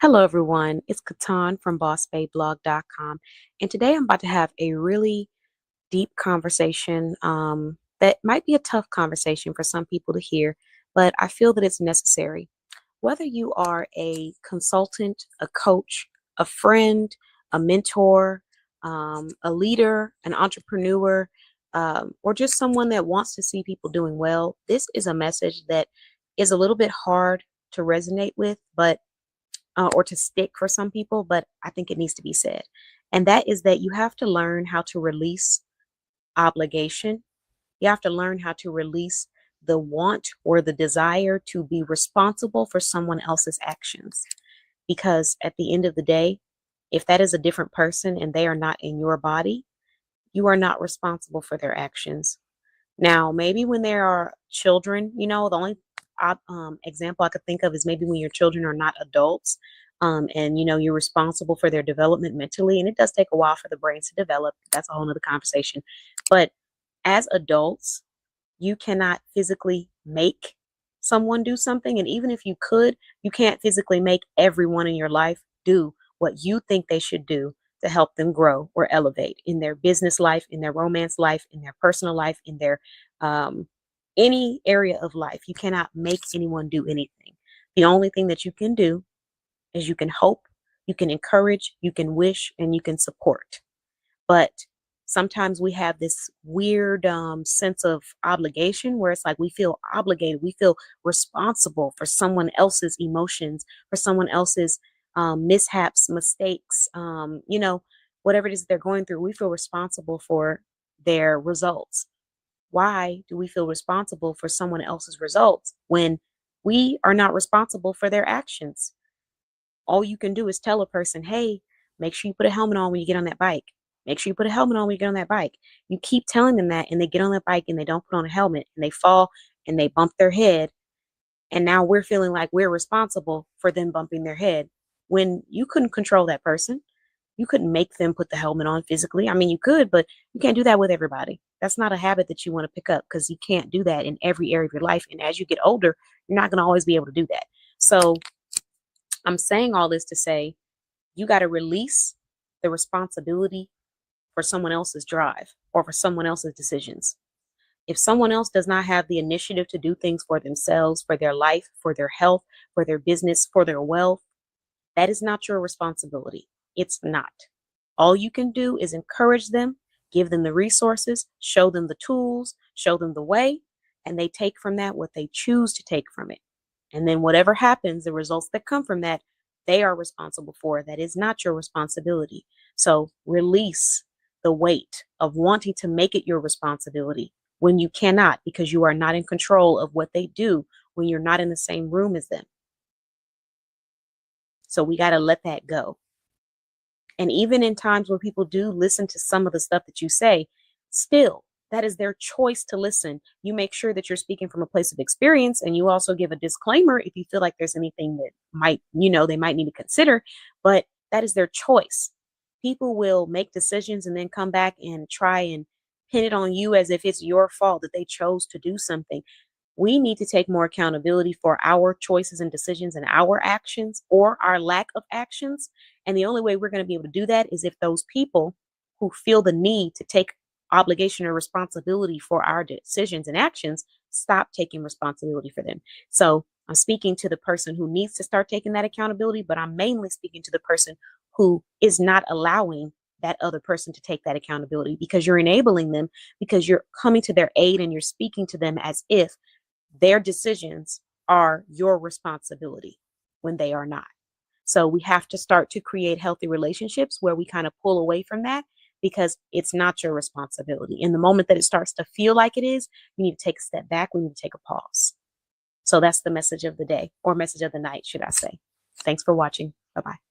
Hello, everyone. It's Katan from BossBayBlog.com. And today I'm about to have a really deep conversation that might be a tough conversation for some people to hear, but I feel that it's necessary. Whether you are a consultant, a coach, a friend, a mentor, a leader, an entrepreneur, or just someone that wants to see people doing well, this is a message that is a little bit hard to resonate with, but or to stick for some people, but I think it needs to be said. And that is that you have to learn how to release obligation. You have to learn how to release the want or the desire to be responsible for someone else's actions. Because at the end of the day, if that is a different person and they are not in your body, you are not responsible for their actions. Now, maybe when there are children, the only example I could think of is maybe when your children are not adults, and you're responsible for their development mentally, and it does take a while for the brains to develop. That's a whole nother conversation. But as adults, you cannot physically make someone do something, and even if you could, you can't physically make everyone in your life do what you think they should do to help them grow or elevate in their business life, in their romance life, in their personal life, in their um, any area of life. You cannot make anyone do anything. The only thing that you can do is you can hope, you can encourage, you can wish, and you can support. But sometimes we have this weird sense of obligation where it's like we feel obligated, we feel responsible for someone else's emotions, for someone else's mishaps, mistakes, whatever it is that they're going through. We feel responsible for their results. Why do we feel responsible for someone else's results when we are not responsible for their actions? All you can do is tell a person, hey, make sure you put a helmet on when you get on that bike. Make sure you put a helmet on when you get on that bike. You keep telling them that, and they get on that bike and they don't put on a helmet and they fall and they bump their head. And now we're feeling like we're responsible for them bumping their head when you couldn't control that person. You couldn't make them put the helmet on physically. I mean, you could, but you can't do that with everybody. That's not a habit that you want to pick up because you can't do that in every area of your life. And as you get older, you're not going to always be able to do that. So I'm saying all this to say you got to release the responsibility for someone else's drive or for someone else's decisions. If someone else does not have the initiative to do things for themselves, for their life, for their health, for their business, for their wealth, that is not your responsibility. It's not. All you can do is encourage them, give them the resources, show them the tools, show them the way, and they take from that what they choose to take from it. And then whatever happens, the results that come from that, they are responsible for. That is not your responsibility. So release the weight of wanting to make it your responsibility when you cannot because you are not in control of what they do when you're not in the same room as them. So we got to let that go. And even in times when people do listen to some of the stuff that you say, still, that is their choice to listen. You make sure that you're speaking from a place of experience and you also give a disclaimer if you feel like there's anything that might, they might need to consider, but that is their choice. People will make decisions and then come back and try and pin it on you as if it's your fault that they chose to do something. We need to take more accountability for our choices and decisions and our actions or our lack of actions. And the only way we're going to be able to do that is if those people who feel the need to take obligation or responsibility for our decisions and actions stop taking responsibility for them. So I'm speaking to the person who needs to start taking that accountability, but I'm mainly speaking to the person who is not allowing that other person to take that accountability because you're enabling them, because you're coming to their aid and you're speaking to them as if their decisions are your responsibility when they are not. So we have to start to create healthy relationships where we kind of pull away from that because it's not your responsibility. In the moment that it starts to feel like it is, you need to take a step back. We need to take a pause. So that's the message of the day or message of the night, should I say. Thanks for watching. Bye-bye.